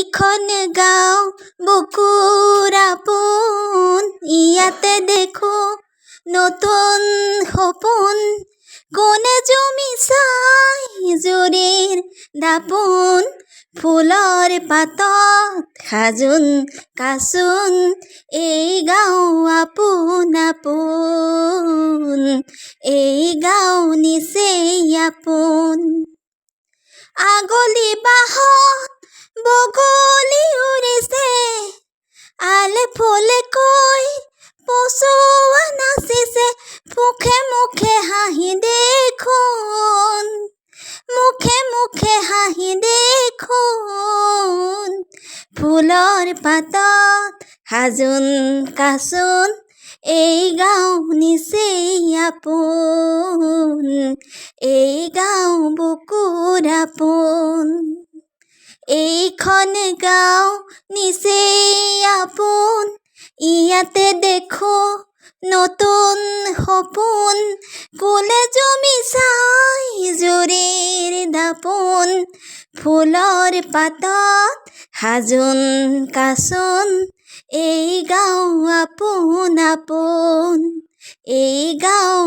এইখন গাঁও বুকুৰ আপোন, ইয়াতে দেখো নতুন সপোন। কোনে জমি চাই জুৰিৰ দাপোন, ফুলৰ পাতত সাজোন কাচোন। এই গাঁও আপোন আপোন, এই গাঁও নিচেই আপোন। আগলি বাহত বগলী উৰিছে, আলে ফুলে কৈ পচুৱা নাচিছে। মুখে মুখে হাঁহি দেখোন, মুখে মুখে হাঁহি দেখোন। ফুলৰ পাতত সাজোন কাচোন, এই গাঁও নিচেই আপোন, এই গাঁও বুকুৰ আপোন। এইখন গাঁও নিচেই আপোন, ইয়াতে দেখো নতুন সপোন। কোনে জমি চাই জুৰিৰ দাপোন, ফুলৰ পাতত সাজোন কাচোন। এই গাঁও আপোন আপোন, এই গাঁও